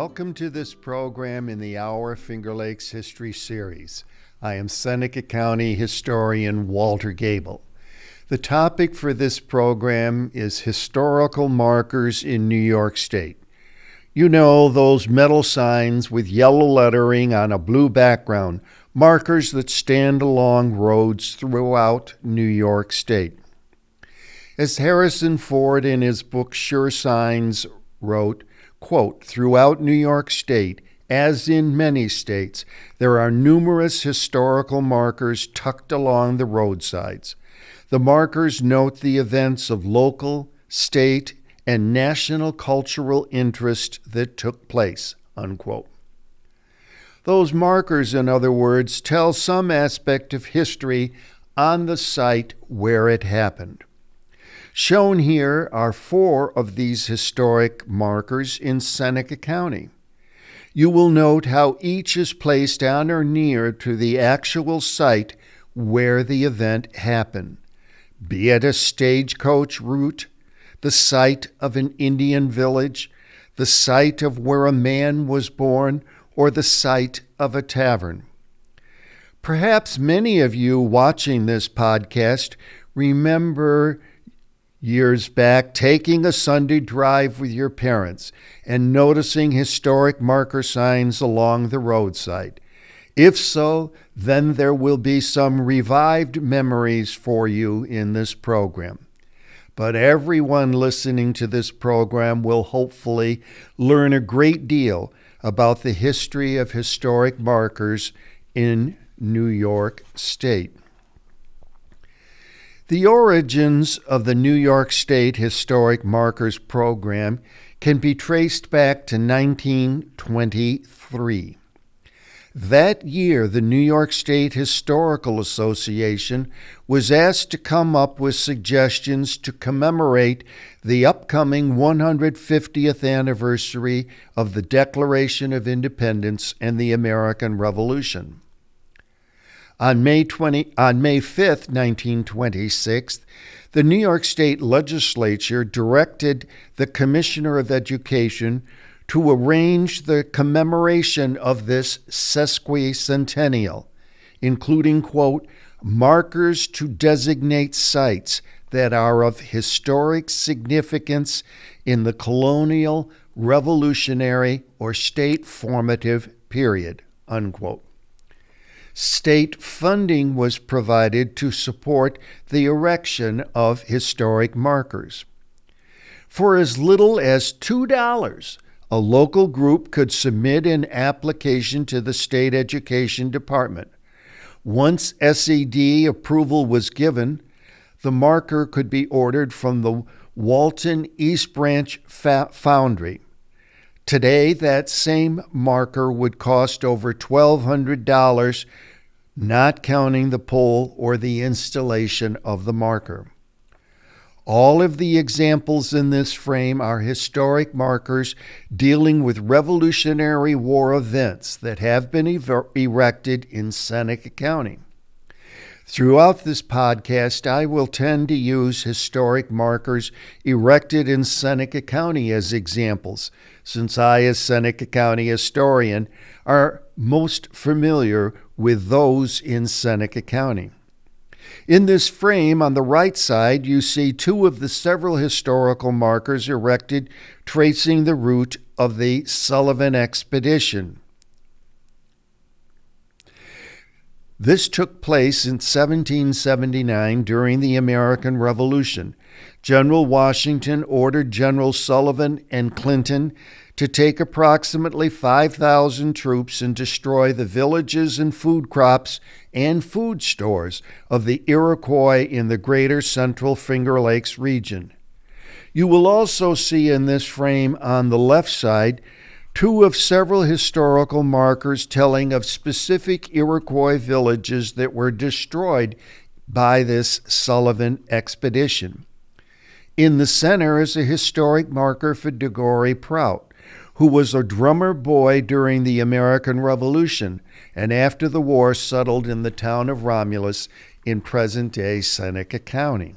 Welcome to this program in the Our Finger Lakes History Series. I am Seneca County historian Walter Gable. The topic for this program is historical markers in New York State. You know, those metal signs with yellow lettering on a blue background, markers that stand along roads throughout New York State. As Harrison Ford in his book Sure Signs wrote, quote, "Throughout New York State, as in many states, there are numerous historical markers tucked along the roadsides. The markers note the events of local, state, and national cultural interest that took place," unquote. Those markers, in other words, tell some aspect of history on the site where it happened. Shown here are 4 of these historic markers in Seneca County. You will note how each is placed on or near to the actual site where the event happened, be it a stagecoach route, the site of an Indian village, the site of where a man was born, or the site of a tavern. Perhaps many of you watching this podcast remember years back taking a Sunday drive with your parents and noticing historic marker signs along the roadside. If so, then there will be some revived memories for you in this program. But everyone listening to this program will hopefully learn a great deal about the history of historic markers in New York State. The origins of the New York State Historic Markers Program can be traced back to 1923. That year, the New York State Historical Association was asked to come up with suggestions to commemorate the upcoming 150th anniversary of the Declaration of Independence and the American Revolution. On May 5, 1926, the New York State Legislature directed the Commissioner of Education to arrange the commemoration of this sesquicentennial, including, quote, markers to designate sites that are of historic significance in the colonial, revolutionary, or state formative period, unquote. State funding was provided to support the erection of historic markers. For as little as $2, a local group could submit an application to the State Education Department. Once SED approval was given, the marker could be ordered from the Walton East Branch Foundry. Today, that same marker would cost over $1,200, not counting the pole or the installation of the marker. All of the examples in this frame are historic markers dealing with Revolutionary War events that have been erected in Seneca County. Throughout this podcast, I will tend to use historic markers erected in Seneca County as examples, since I, as Seneca County historian, are most familiar with those in Seneca County. In this frame on the right side, you see 2 of the several historical markers erected tracing the route of the Sullivan Expedition. This took place in 1779 during the American Revolution. General Washington ordered General Sullivan and Clinton to take approximately 5,000 troops and destroy the villages and food crops and food stores of the Iroquois in the greater central Finger Lakes region. You will also see in this frame on the left side 2 of several historical markers telling of specific Iroquois villages that were destroyed by this Sullivan expedition. In the center is a historic marker for Degory Prout, who was a drummer boy during the American Revolution and after the war settled in the town of Romulus in present-day Seneca County.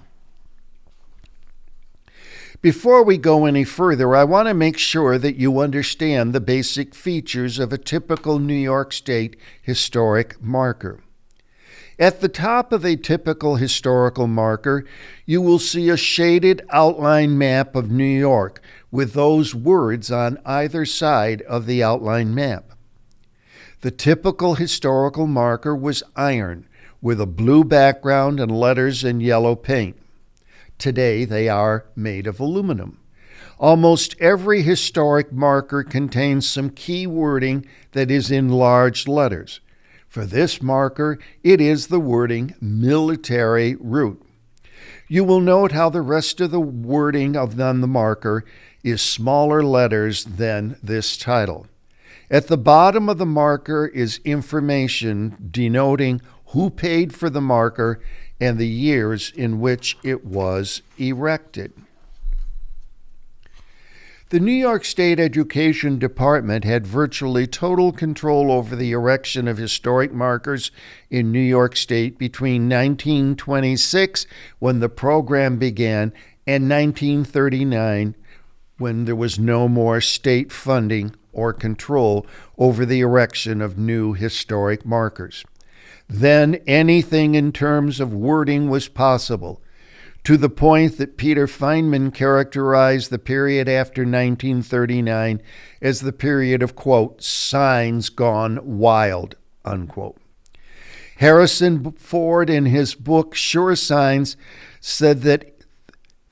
Before we go any further, I want to make sure that you understand the basic features of a typical New York State historic marker. At the top of a typical historical marker, you will see a shaded outline map of New York with those words on either side of the outline map. The typical historical marker was iron, with a blue background and letters in yellow paint. Today, they are made of aluminum. Almost every historic marker contains some key wording that is in large letters. For this marker, it is the wording military route. You will note how the rest of the wording on the marker is smaller letters than this title. At the bottom of the marker is information denoting who paid for the marker and the years in which it was erected. The New York State Education Department had virtually total control over the erection of historic markers in New York State between 1926, when the program began, and 1939, when there was no more state funding or control over the erection of new historic markers. Then anything in terms of wording was possible, to the point that Peter Feynman characterized the period after 1939 as the period of, quote, signs gone wild, unquote. Harrison Ford, in his book Sure Signs, said that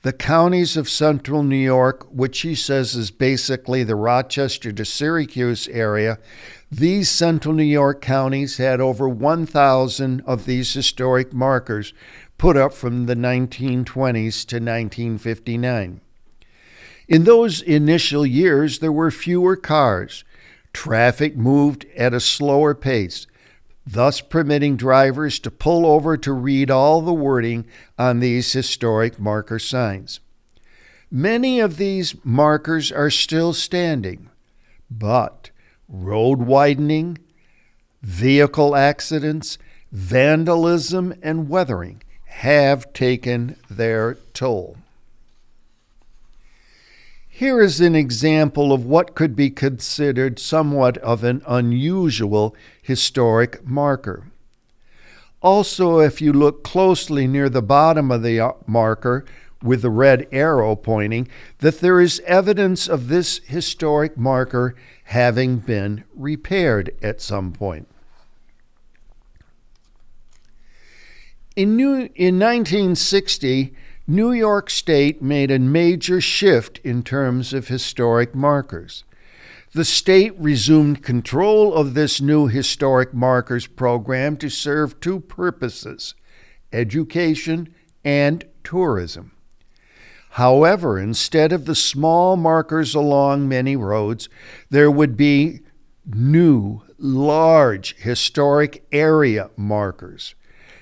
the counties of central New York, which he says is basically the Rochester to Syracuse area, these central New York counties had over 1,000 of these historic markers put up from the 1920s to 1959. In those initial years, there were fewer cars. Traffic moved at a slower pace, thus permitting drivers to pull over to read all the wording on these historic marker signs. Many of these markers are still standing, but road widening, vehicle accidents, vandalism, and weathering have taken their toll. Here is an example of what could be considered somewhat of an unusual historic marker. Also, if you look closely near the bottom of the marker with the red arrow pointing, that there is evidence of this historic marker having been repaired at some point. In 1960, New York State made a major shift in terms of historic markers. The state resumed control of this new historic markers program to serve two purposes: education and tourism. However, instead of the small markers along many roads, there would be new, large historic area markers.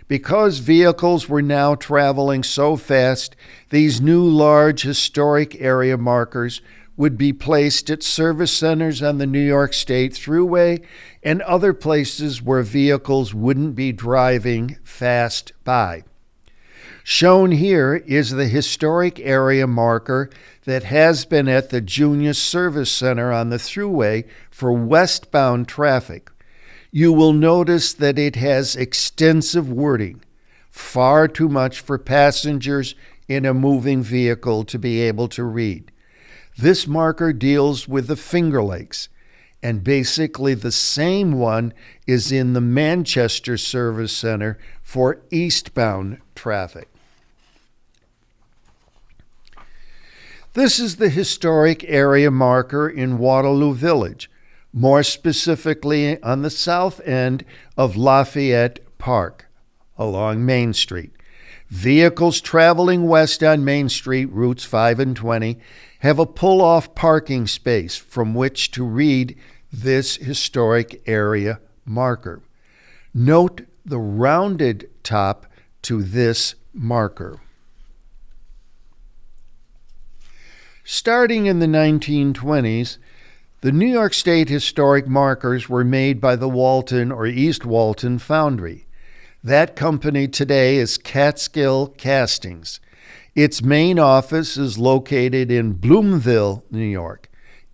Because vehicles were now traveling so fast, these new large historic area markers would be placed at service centers on the New York State Thruway and other places where vehicles wouldn't be driving fast by. Shown here is the historic area marker that has been at the Junior Service Center on the Thruway for westbound traffic. You will notice that it has extensive wording, far too much for passengers in a moving vehicle to be able to read. This marker deals with the Finger Lakes, and basically the same one is in the Manchester Service Center for eastbound traffic. This is the historic area marker in Waterloo Village, more specifically on the south end of Lafayette Park, along Main Street. Vehicles traveling west on Main Street, routes 5 and 20, have a pull-off parking space from which to read this historic area marker. Note the rounded top to this marker. Starting in the 1920s, the New York State historic markers were made by the Walton or East Walton Foundry. That company today is Catskill Castings. Its main office is located in Bloomville, New York,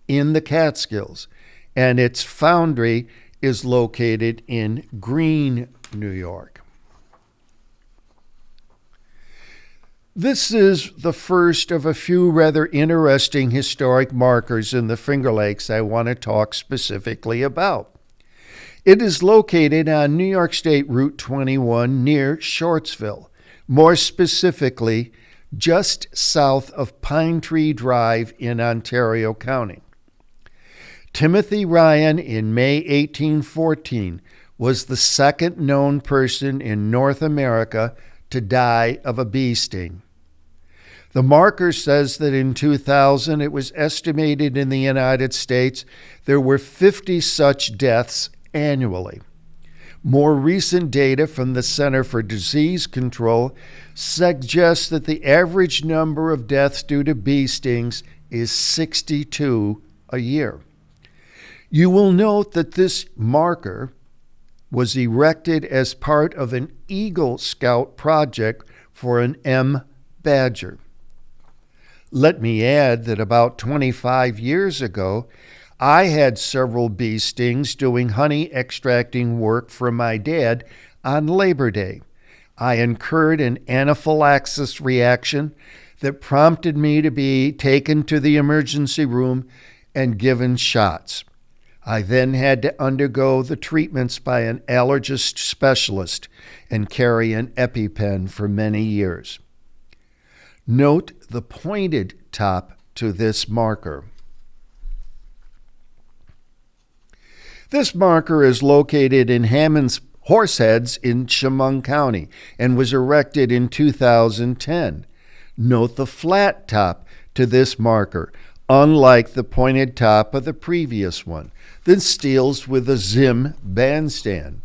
in the Catskills, and its foundry is located in Greene, New York. This is the first of a few rather interesting historic markers in the Finger Lakes I want to talk specifically about. It is located on New York State Route 21 near Shortsville, more specifically, just south of Pine Tree Drive in Ontario County. Timothy Ryan in May 1814 was the second known person in North America to die of a bee sting. The marker says that in 2000, it was estimated in the United States there were 50 such deaths annually. More recent data from the Center for Disease Control suggests that the average number of deaths due to bee stings is 62 a year. You will note that this marker was erected as part of an Eagle Scout project for an M. badger. Let me add that about 25 years ago, I had several bee stings doing honey extracting work for my dad on Labor Day. I incurred an anaphylaxis reaction that prompted me to be taken to the emergency room and given shots. I then had to undergo the treatments by an allergist specialist and carry an EpiPen for many years. Note the pointed top to this marker. This marker is located in Hammond's Horseheads in Chemung County and was erected in 2010. Note the flat top to this marker, unlike the pointed top of the previous one. This deals with a Zim bandstand.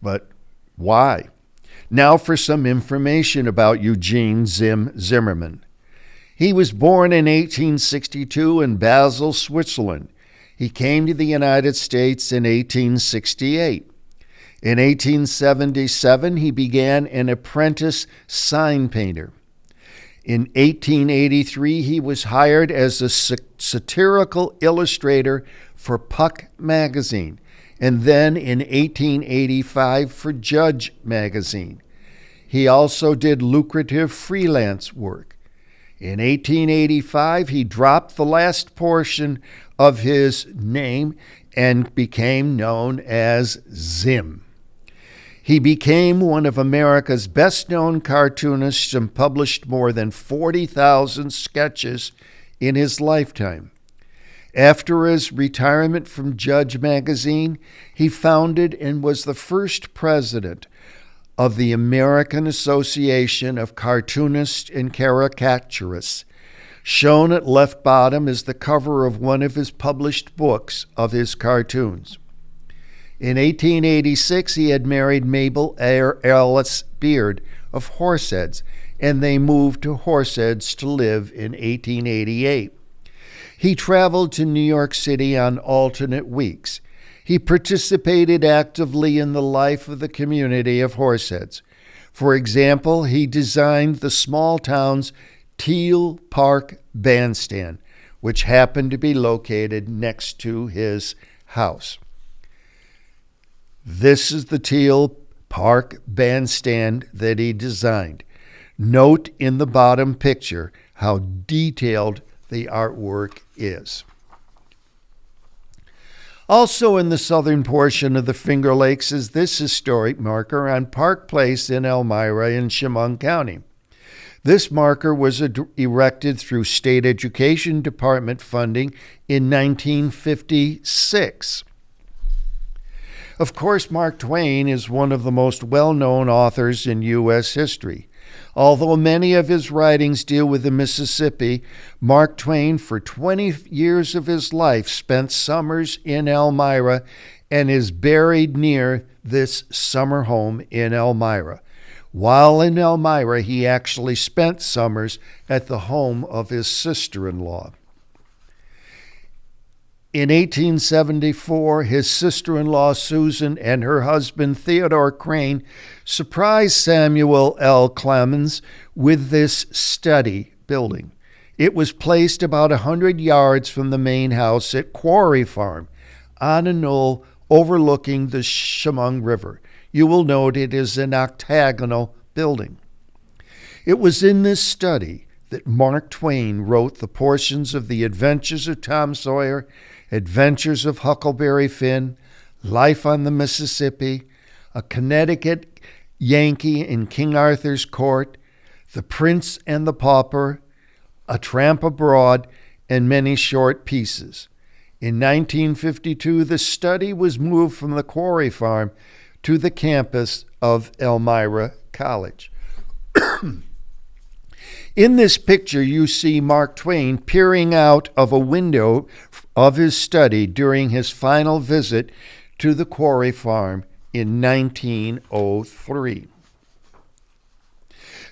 But why? Now for some information about Eugene Zimmerman. He was born in 1862 in Basel, Switzerland. He came to the United States in 1868. In 1877, he began an apprentice sign painter. In 1883, he was hired as a satirical illustrator for Puck magazine, and then in 1885 for Judge magazine. He also did lucrative freelance work. In 1885, he dropped the last portion of his name and became known as Zim. He became one of America's best-known cartoonists and published more than 40,000 sketches in his lifetime. After his retirement from Judge magazine, he founded and was the first president of the American Association of Cartoonists and Caricaturists. Shown at left bottom is the cover of one of his published books of his cartoons. In 1886, he had married Mabel Ellis Beard of Horseheads, and they moved to Horseheads to live in 1888. He traveled to New York City on alternate weeks. He participated actively in the life of the community of Horseheads. For example, he designed the small town's Teal Park Bandstand, which happened to be located next to his house. This is the Teal Park Bandstand that he designed. Note in the bottom picture how detailed the artwork is. Also in the southern portion of the Finger Lakes is this historic marker on Park Place in Elmira in Chemung County. This marker was erected through State Education Department funding in 1956. Of course, Mark Twain is one of the most well-known authors in U.S. history. Although many of his writings deal with the Mississippi, Mark Twain, for 20 years of his life, spent summers in Elmira and is buried near this summer home in Elmira. While in Elmira, he actually spent summers at the home of his sister-in-law. In 1874, his sister-in-law Susan and her husband Theodore Crane surprised Samuel L. Clemens with this study building. It was placed about 100 yards from the main house at Quarry Farm, on a knoll overlooking the Chemung River. You will note it is an octagonal building. It was in this study that Mark Twain wrote the portions of The Adventures of Tom Sawyer, Adventures of Huckleberry Finn, Life on the Mississippi, A Connecticut Yankee in King Arthur's Court, The Prince and the Pauper, A Tramp Abroad, and many short pieces. In 1952, the study was moved from the Quarry Farm to the campus of Elmira College. In this picture, you see Mark Twain peering out of a window of his study during his final visit to the Quarry Farm in 1903.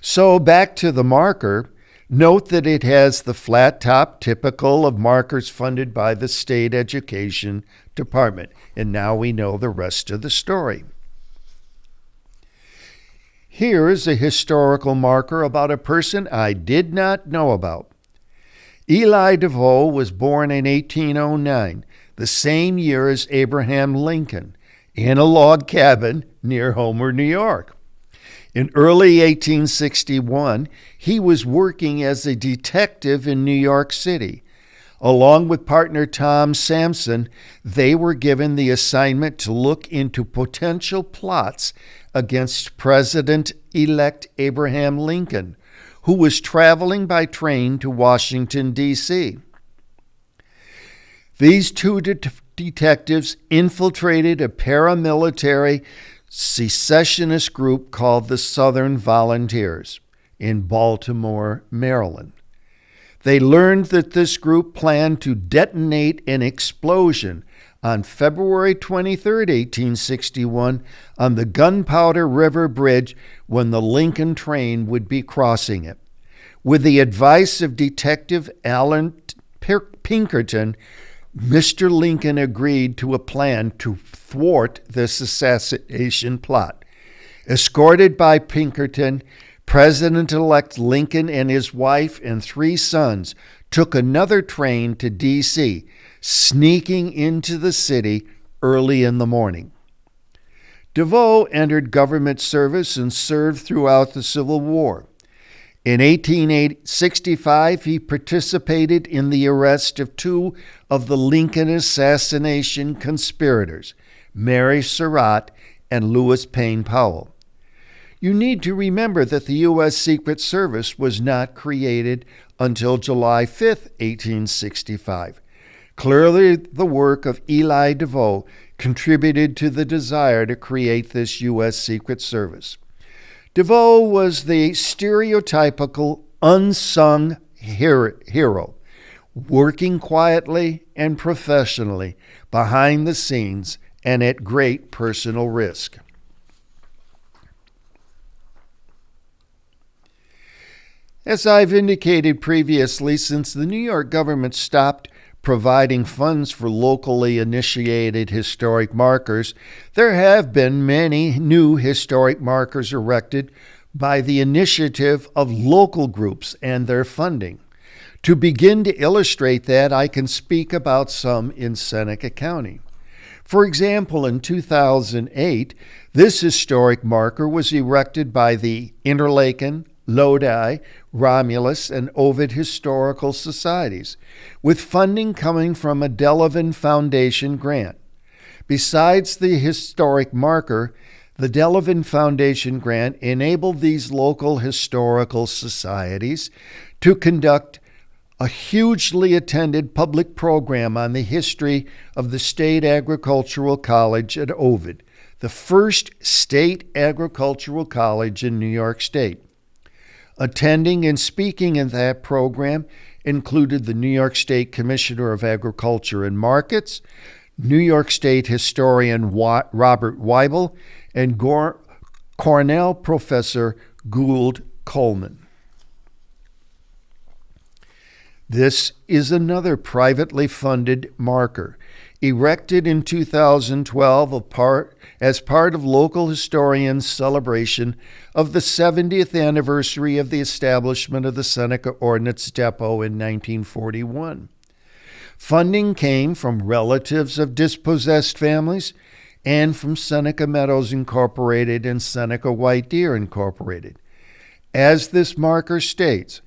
So back to the marker. Note that it has the flat top typical of markers funded by the State Education Department. And now we know the rest of the story. Here is a historical marker about a person I did not know about. Eli Devoe was born in 1809, the same year as Abraham Lincoln, in a log cabin near Homer, New York. In early 1861, he was working as a detective in New York City. Along with partner Tom Sampson, they were given the assignment to look into potential plots against President-elect Abraham Lincoln, who was traveling by train to Washington, D.C. These two detectives infiltrated a paramilitary secessionist group called the Southern Volunteers in Baltimore, Maryland. They learned that this group planned to detonate an explosion on February 23, 1861, on the Gunpowder River Bridge when the Lincoln train would be crossing it. With the advice of Detective Alan Pinkerton, Mr. Lincoln agreed to a plan to thwart this assassination plot. Escorted by Pinkerton, President-elect Lincoln and his wife and 3 sons took another train to D.C., sneaking into the city early in the morning. Devoe entered government service and served throughout the Civil War. In 1865, he participated in the arrest of 2 of the Lincoln assassination conspirators, Mary Surratt and Lewis Payne Powell. You need to remember that the U.S. Secret Service was not created until July 5, 1865. Clearly, the work of Eli Devoe contributed to the desire to create this U.S. Secret Service. Devoe was the stereotypical unsung hero, working quietly and professionally behind the scenes and at great personal risk. As I've indicated previously, since the New York government stopped providing funds for locally initiated historic markers, there have been many new historic markers erected by the initiative of local groups and their funding. To begin to illustrate that, I can speak about some in Seneca County. For example, in 2008, this historic marker was erected by the Interlaken, Lodi, Romulus, and Ovid Historical Societies, with funding coming from a Delavan Foundation grant. Besides the historic marker, the Delavan Foundation grant enabled these local historical societies to conduct a hugely attended public program on the history of the State Agricultural College at Ovid, the first state agricultural college in New York State. Attending and speaking in that program included the New York State Commissioner of Agriculture and Markets, New York State historian Robert Weibel, and Cornell professor Gould Coleman. This is another privately funded marker, erected in 2012 as part of local historians' celebration of the 70th anniversary of the establishment of the Seneca Ordnance Depot in 1941. Funding came from relatives of dispossessed families and from Seneca Meadows Incorporated and Seneca White Deer Incorporated. As this marker states,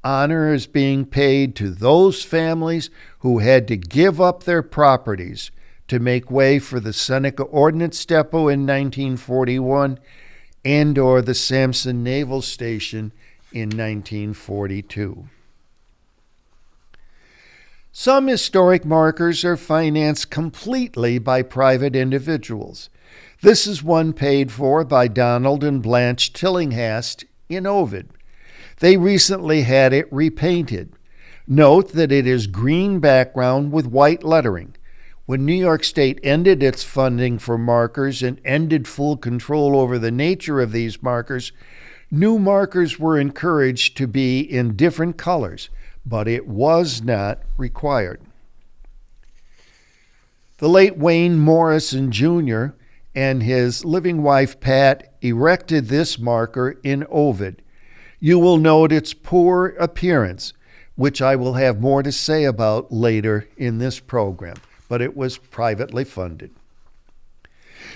honor is being paid to those families who had to give up their properties to make way for the Seneca Ordnance Depot in 1941 and/or the Sampson Naval Station in 1942. Some historic markers are financed completely by private individuals. This is one paid for by Donald and Blanche Tillinghast in Ovid. They recently had it repainted. Note that it is green background with white lettering. When New York State ended its funding for markers and ended full control over the nature of these markers, new markers were encouraged to be in different colors, but it was not required. The late Wayne Morrison Jr. and his living wife Pat erected this marker in Ovid. You will note its poor appearance, which I will have more to say about later in this program, but it was privately funded.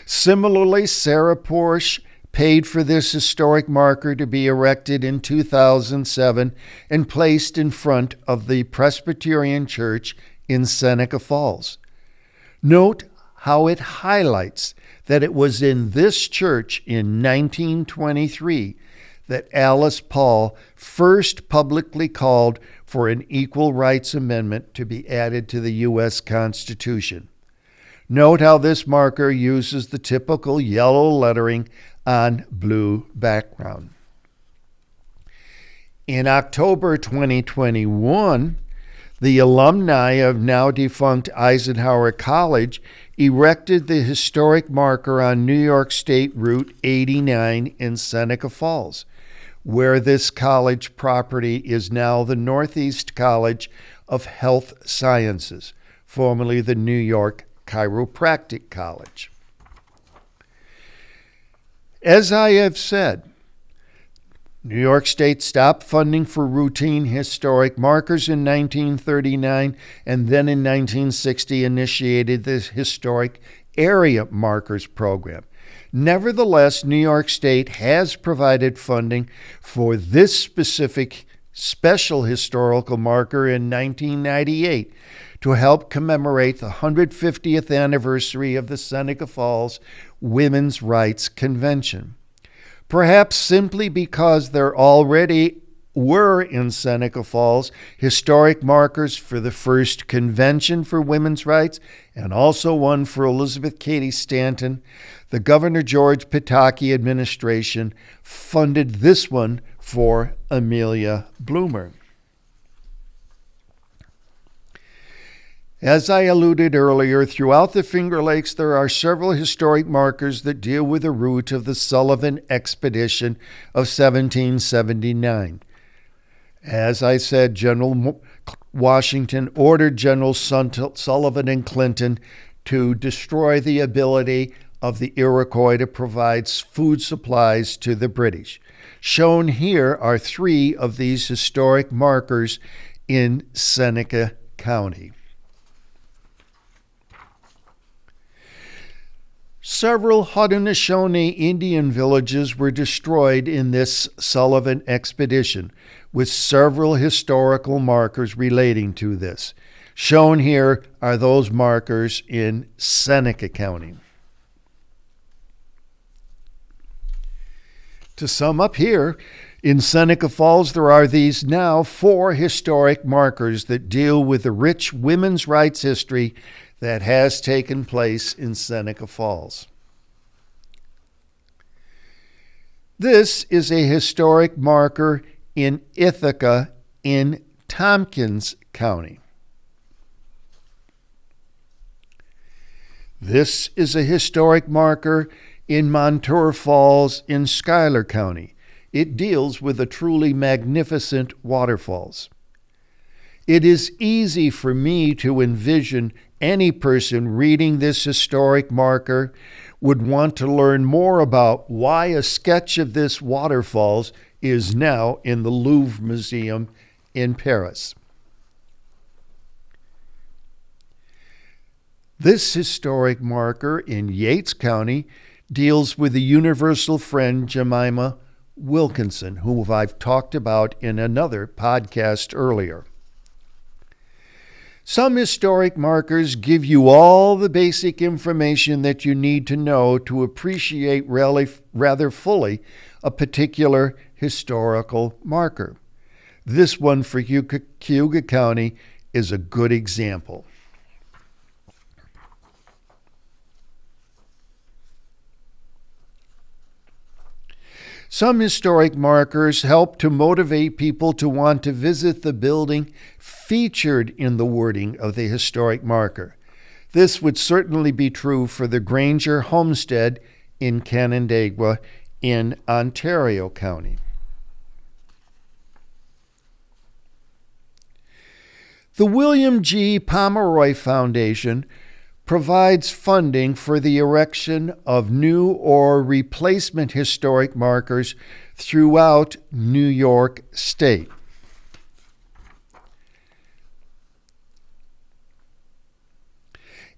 Similarly, Sarah Porsche paid for this historic marker to be erected in 2007 and placed in front of the Presbyterian Church in Seneca Falls. Note how it highlights that it was in this church in 1923 that Alice Paul first publicly called for an Equal Rights Amendment to be added to the U.S. Constitution. Note how this marker uses the typical yellow lettering on blue background. In October 2021, the alumni of now defunct Eisenhower College erected the historic marker on New York State Route 89 in Seneca Falls, where this college property is now the Northeast College of Health Sciences, formerly the New York Chiropractic College. As I have said, New York State stopped funding for routine historic markers in 1939 and then in 1960 initiated the Historic Area Markers Program. Nevertheless, New York State has provided funding for this specific special historical marker in 1998 to help commemorate the 150th anniversary of the Seneca Falls Women's Rights Convention. Perhaps simply because there already were in Seneca Falls historic markers for the first convention for women's rights and also one for Elizabeth Cady Stanton, the Governor George Pataki administration funded this one for Amelia Bloomer. As I alluded earlier, throughout the Finger Lakes there are several historic markers that deal with the route of the Sullivan Expedition of 1779. As I said, General Washington ordered General Sullivan and Clinton to destroy the ability of the Iroquois to provide food supplies to the British. Shown here are 3 of these historic markers in Seneca County. Several Haudenosaunee Indian villages were destroyed in this Sullivan expedition, with several historical markers relating to this. Shown here are those markers in Seneca County. To sum up here, in Seneca Falls there are these now 4 historic markers that deal with the rich women's rights history that has taken place in Seneca Falls. This is a historic marker in Ithaca in Tompkins County. This is a historic marker in Montour Falls in Schuyler County. It deals with the truly magnificent waterfalls. It is easy for me to envision any person reading this historic marker would want to learn more about why a sketch of this waterfalls is now in the Louvre Museum in Paris. This historic marker in Yates County deals with the universal friend Jemima Wilkinson, who I've talked about in another podcast earlier. Some historic markers give you all the basic information that you need to know to appreciate rather fully a particular historical marker. This one for Cayuga County is a good example. Some historic markers help to motivate people to want to visit the building featured in the wording of the historic marker. This would certainly be true for the Granger Homestead in Canandaigua in Ontario County. The William G. Pomeroy Foundation provides funding for the erection of new or replacement historic markers throughout New York State.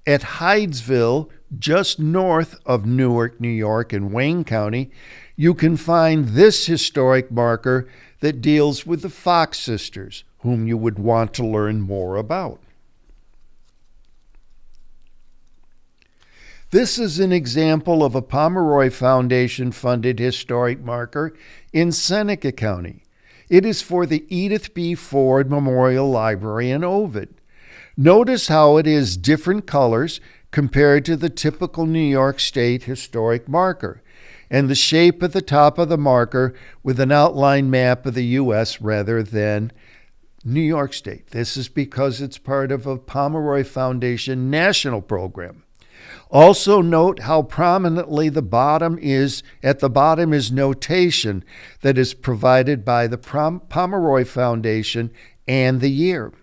At Hydesville, just north of Newark, New York, in Wayne County, you can find this historic marker that deals with the Fox sisters, whom you would want to learn more about. This is an example of a Pomeroy Foundation-funded historic marker in Seneca County. It is for the Edith B. Ford Memorial Library in Ovid. Notice how it is different colors compared to the typical New York State historic marker, and the shape at the top of the marker with an outline map of the U.S. rather than New York State. This is because it's part of a Pomeroy Foundation national program. Also note how prominently at the bottom is notation that is provided by the Pomeroy Foundation and the year.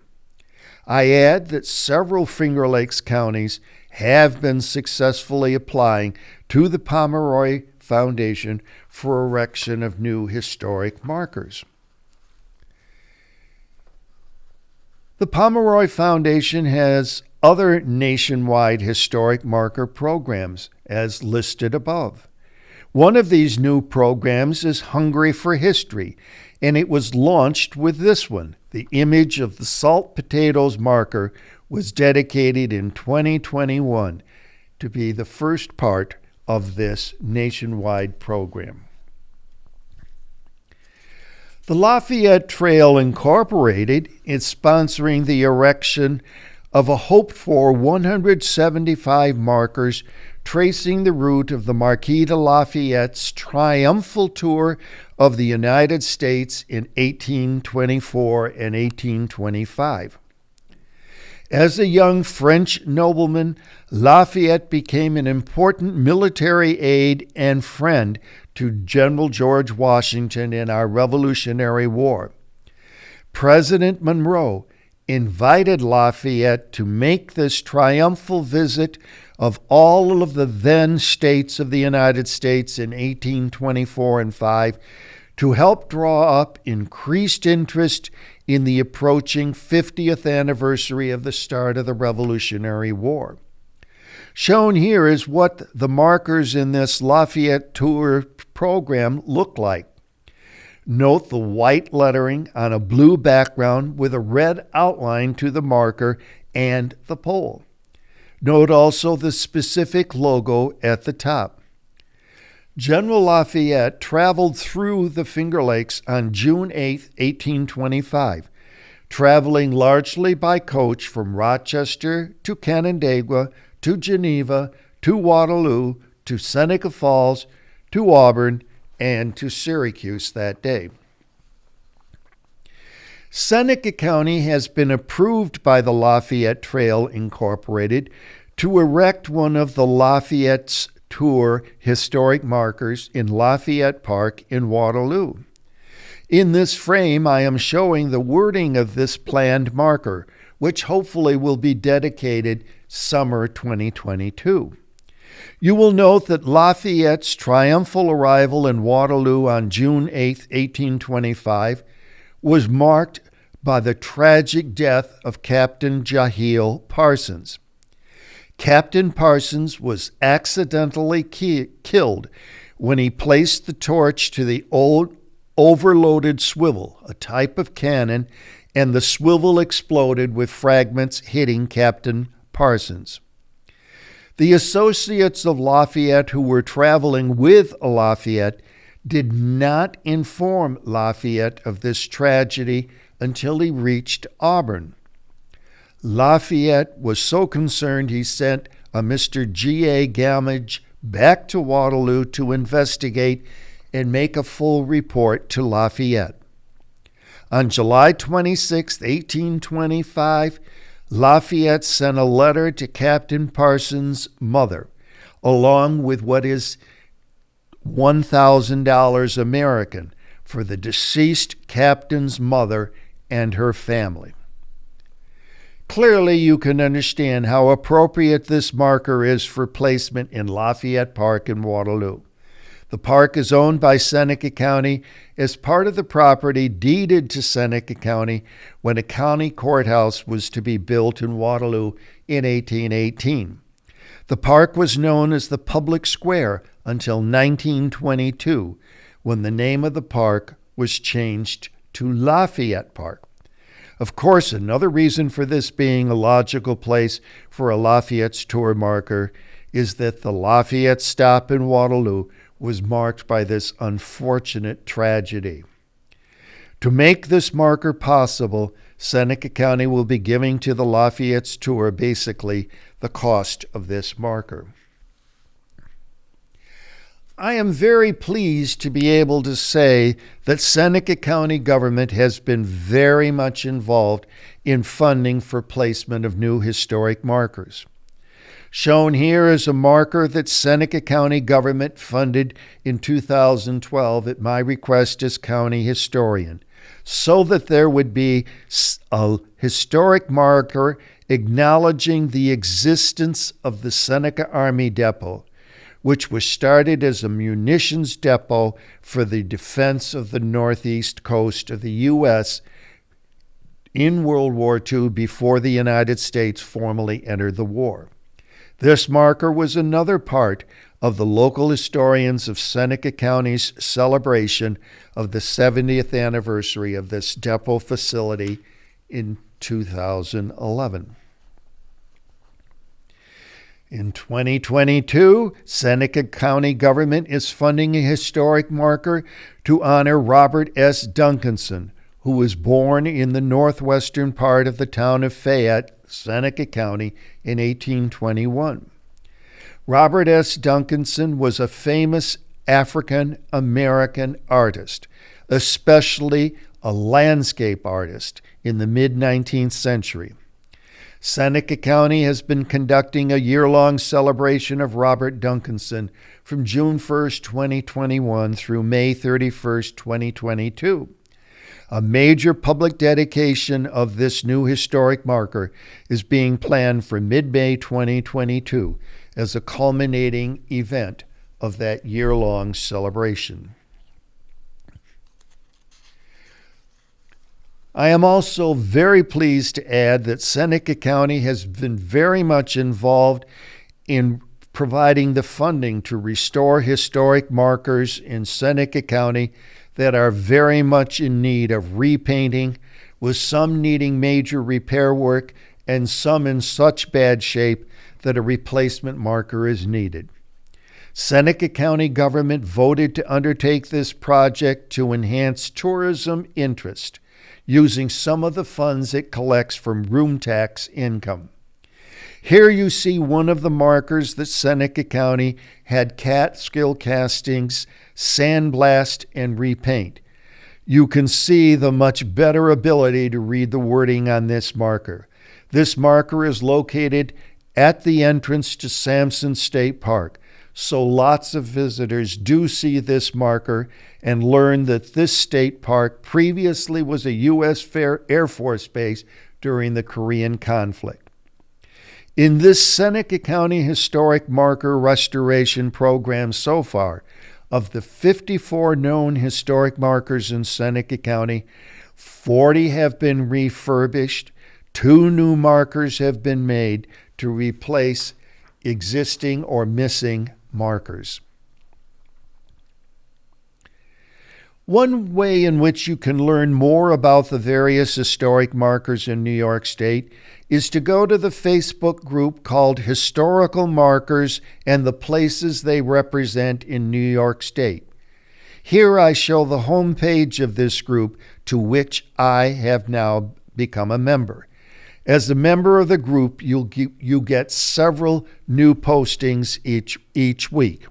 I add that several Finger Lakes counties have been successfully applying to the Pomeroy Foundation for erection of new historic markers. The Pomeroy Foundation has other nationwide historic marker programs, as listed above. One of these new programs is Hungry for History, and it was launched with this one. The image of the salt potatoes marker was dedicated in 2021 to be the first part of this nationwide program. The Lafayette Trail Incorporated is sponsoring the erection of a hoped-for 175 markers tracing the route of the Marquis de Lafayette's triumphal tour of the United States in 1824 and 1825. As a young French nobleman, Lafayette became an important military aide and friend to General George Washington in our Revolutionary War. President Monroe invited Lafayette to make this triumphal visit of all of the then states of the United States in 1824 and 5 to help draw up increased interest in the approaching 50th anniversary of the start of the Revolutionary War. Shown here is what the markers in this Lafayette Tour program look like. Note the white lettering on a blue background with a red outline to the marker and the pole. Note also the specific logo at the top. General Lafayette traveled through the Finger Lakes on June 8, 1825, traveling largely by coach from Rochester to Canandaigua to Geneva to Waterloo to Seneca Falls to Auburn and to Syracuse that day. Seneca County has been approved by the Lafayette Trail Incorporated to erect one of the Lafayette's Tour historic markers in Lafayette Park in Waterloo. In this frame, I am showing the wording of this planned marker, which hopefully will be dedicated summer 2022. You will note that Lafayette's triumphal arrival in Waterloo on June 8, 1825, was marked by the tragic death of Captain Jehiel Parsons. Captain Parsons was accidentally killed when he placed the torch to the old overloaded swivel, a type of cannon, and the swivel exploded with fragments hitting Captain Parsons. The associates of Lafayette who were traveling with Lafayette did not inform Lafayette of this tragedy until he reached Auburn. Lafayette was so concerned he sent a Mr. G.A. Gamage back to Waterloo to investigate and make a full report to Lafayette. On July 26, 1825, Lafayette sent a letter to Captain Parsons' mother, along with what is $1,000 American for the deceased captain's mother and her family. Clearly, you can understand how appropriate this marker is for placement in Lafayette Park in Waterloo. The park is owned by Seneca County as part of the property deeded to Seneca County when a county courthouse was to be built in Waterloo in 1818. The park was known as the Public Square until 1922, when the name of the park was changed to Lafayette Park. Of course, another reason for this being a logical place for a Lafayette's tour marker is that the Lafayette stop in Waterloo was marked by this unfortunate tragedy. To make this marker possible, Seneca County will be giving to the Lafayette's tour basically the cost of this marker. I am very pleased to be able to say that Seneca County government has been very much involved in funding for placement of new historic markers. Shown here is a marker that Seneca County government funded in 2012 at my request as county historian, so that there would be a historic marker acknowledging the existence of the Seneca Army Depot, which was started as a munitions depot for the defense of the northeast coast of the U.S. in World War II before the United States formally entered the war. This marker was another part of the local historians of Seneca County's celebration of the 70th anniversary of this depot facility in 2011. In 2022, Seneca County government is funding a historic marker to honor Robert S. Duncanson, who was born in the northwestern part of the town of Fayette, Seneca County, in 1821. Robert S. Duncanson was a famous African-American artist, especially a landscape artist in the mid-19th century. Seneca County has been conducting a year-long celebration of Robert Duncanson from June 1, 2021 through May 31, 2022. A major public dedication of this new historic marker is being planned for mid-May 2022 as a culminating event of that year-long celebration. I am also very pleased to add that Seneca County has been very much involved in providing the funding to restore historic markers in Seneca County that are very much in need of repainting, with some needing major repair work and some in such bad shape that a replacement marker is needed. Seneca County government voted to undertake this project to enhance tourism interest, using some of the funds it collects from room tax income. Here you see one of the markers that Seneca County had Catskill castings sandblast and repaint. You can see the much better ability to read the wording on this marker. This marker is located at the entrance to Sampson State Park, so lots of visitors do see this marker and learn that this state park previously was a U.S. Air Force base during the Korean conflict. In this Seneca County Historic Marker Restoration Program so far, of the 54 known historic markers in Seneca County, 40 have been refurbished, 2 new markers have been made to replace existing or missing markers. One way in which you can learn more about the various historic markers in New York State is to go to the Facebook group called Historical Markers and the Places They Represent in New York State. Here I show the homepage of this group, to which I have now become a member. As a member of the group, you get several new postings each week.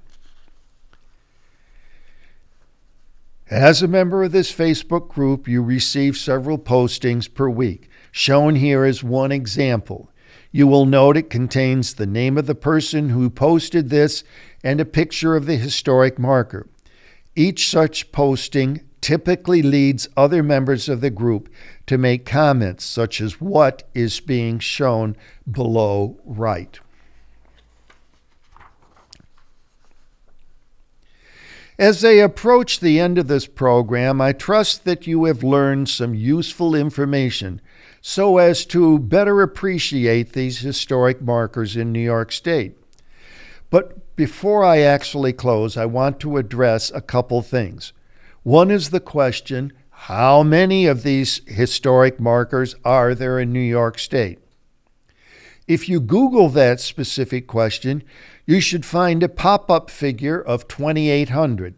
As a member of this Facebook group, you receive several postings per week. Shown here is one example. You will note it contains the name of the person who posted this and a picture of the historic marker. Each such posting typically leads other members of the group to make comments, such as what is being shown below right. As I approach the end of this program, I trust that you have learned some useful information so as to better appreciate these historic markers in New York State. But before I actually close, I want to address a couple things. One is the question, how many of these historic markers are there in New York State? If you Google that specific question, you should find a pop-up figure of 2,800.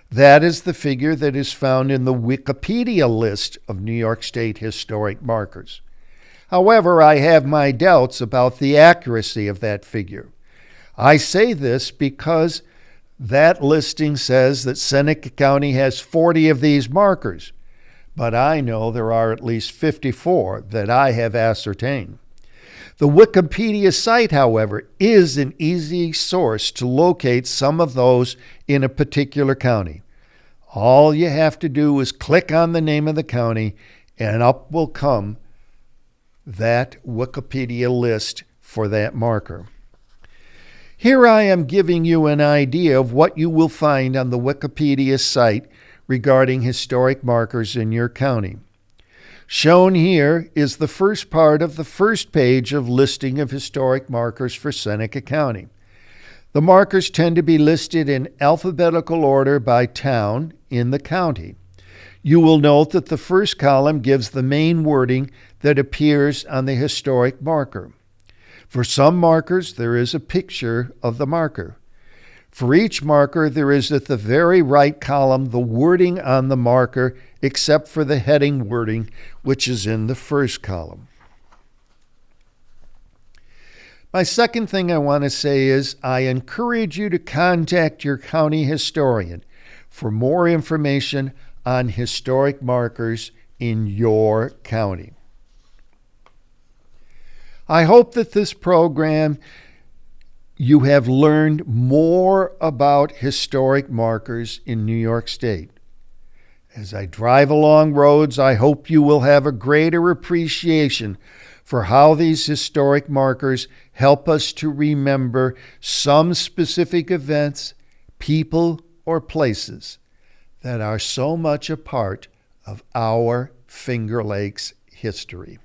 That is the figure that is found in the Wikipedia list of New York State historic markers. However, I have my doubts about the accuracy of that figure. I say this because that listing says that Seneca County has 40 of these markers, but I know there are at least 54 that I have ascertained. The Wikipedia site, however, is an easy source to locate some of those in a particular county. All you have to do is click on the name of the county, and up will come that Wikipedia list for that marker. Here I am giving you an idea of what you will find on the Wikipedia site regarding historic markers in your county. Shown here is the first part of the first page of listing of historic markers for Seneca County. The markers tend to be listed in alphabetical order by town in the county. You will note that the first column gives the main wording that appears on the historic marker. For some markers, there is a picture of the marker. For each marker, there is at the very right column the wording on the marker, except for the heading wording, which is in the first column. My second thing I want to say is I encourage you to contact your county historian for more information on historic markers in your county. I hope that this program you have learned more about historic markers in New York State. As I drive along roads, I hope you will have a greater appreciation for how these historic markers help us to remember some specific events, people, or places that are so much a part of our Finger Lakes history.